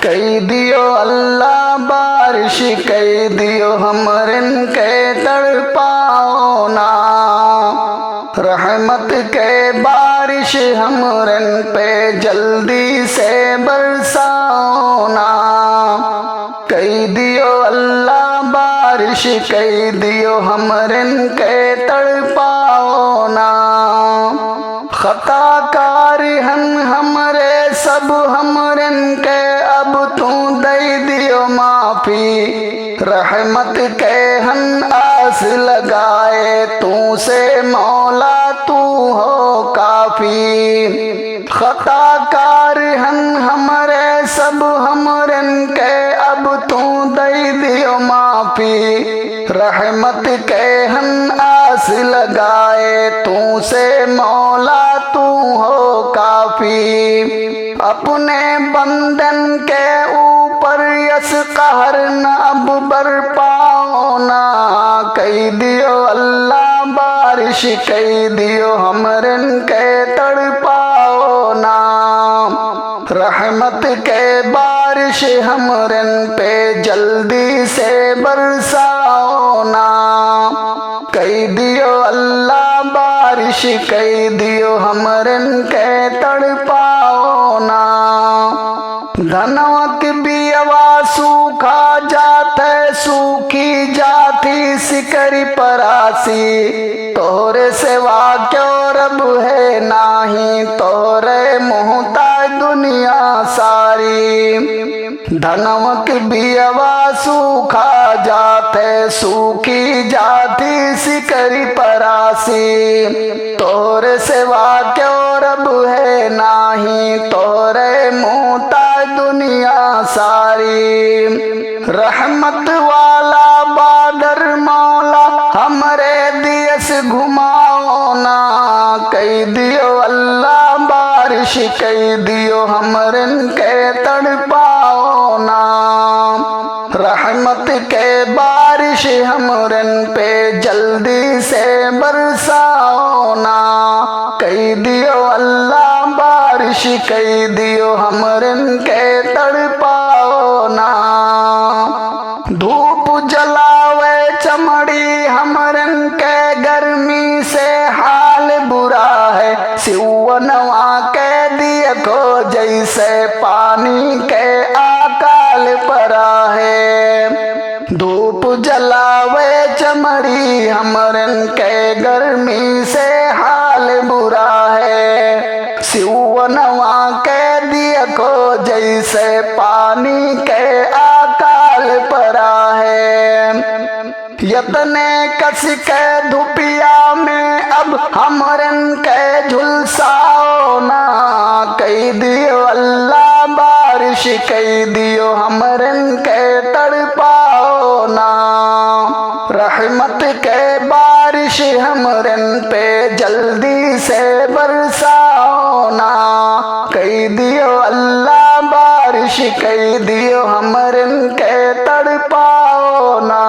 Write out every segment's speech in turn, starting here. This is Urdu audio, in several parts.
کئی دیو اللہ بارش کئی دیو ہمرن کے تڑپاؤ نا، رحمت کے بارش ہمرن پہ جلدی سے برساؤ نا، کئی دیو اللہ بارش کئی دیو ہمرن کے تڑپاؤ نا، خطا کار ہن ہمرے سب ہمرن کے اب تو دئی دیو معافی، رحمت کے ہن آس لگائے تو سے مولا تو ہو کافی، خطا کار ہن ہمرے سب ہمرن کے اب تو دئی دیو معافی، رحمت کے ہن آس لگائے تو سے مولا تو ہو کافی، اپنے بندن کے اوپر یس قہر نہ اب برپاؤ نا، کئی دیو اللہ بارش کئی دیو ہمرن کے تڑپاؤ نا، رحمت کے بارش ہمرن پہ جلدی سے برساؤ نا، کئی دیو اللہ بارش کئی دیو ہمرن کے تڑپاؤ نا، دھنوک بھی آواز سوکھا جاتے سوکھی جاتی سکری پراسی، تورے سوا کیوں رب ہے نہیں تورے محتاج دنیا ساری، دھنوک بھی آواز سوکھا جاتے سوکھی جاتی سکری پراسی، تورے سوا کیوں رب ہے نہیں تورے محتاج دنیا ساری، رحمت والا بادر مولا ہمرے دیس گھماؤ نا، کئی دیو اللہ بارش کئی دیو ہمرن کے تڑپاؤ نا، رحمت کے بارش ہمرن پہ جلدی سے برساؤ نا، کئی دیو اللہ بارش کئی دیو ہمرن کے تڑپاؤ نا، دھوپ جلاوے چمڑی ہمرن کے گرمی سے حال برا ہے، سیونوا کے دیکھو جیسے پانی کے آکال پرا ہے، دھوپ جلاوے چمڑی ہمرن کے گرمی سے حال برا ہے، سیونوا کے دیکھو جیسے پانی کے آکال پرا ہے، یتنے کس کے دھوپیا میں اب ہمرن کے جھلساؤ نا، کئی دیو اللہ بارش کئی دیو ہمرن کے تڑپاؤ نا، رحمت کے بارش ہمرن پہ جلدی سے برساؤ نا، کئی دیو اللہ بارش کئی دیو ہمرن کے تڑپاؤ نا،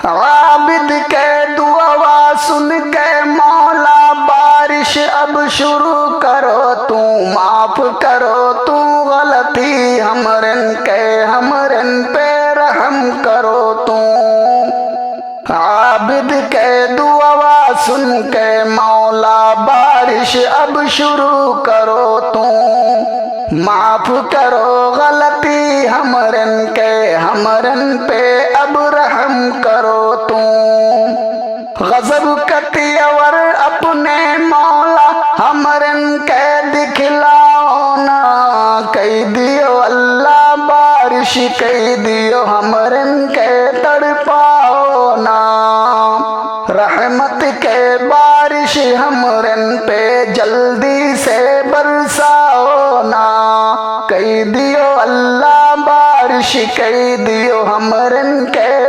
عابد کے دعا سن کے مولا بارش اب شروع کرو تو معاف کرو تو غلطی ہمرن کے ہمرن پہ رحم کرو تو، عابد کے دعا سن کے مولا بارش اب شروع کرو تو معاف کرو غلطی ہمرن کے ہمرن پہ اب رحم کرو تو، غضب کتی اور اپنے مولا ہمرن کے دکھلاؤ نا، کئی دیو اللہ بارش کئی دیو ہمرن کے تڑپاؤ نا، رحمت کے بارش ہمرن پہ جلدی سے برساؤ نا، کئی دیو اللہ بارش کئی دیو ہمرن کے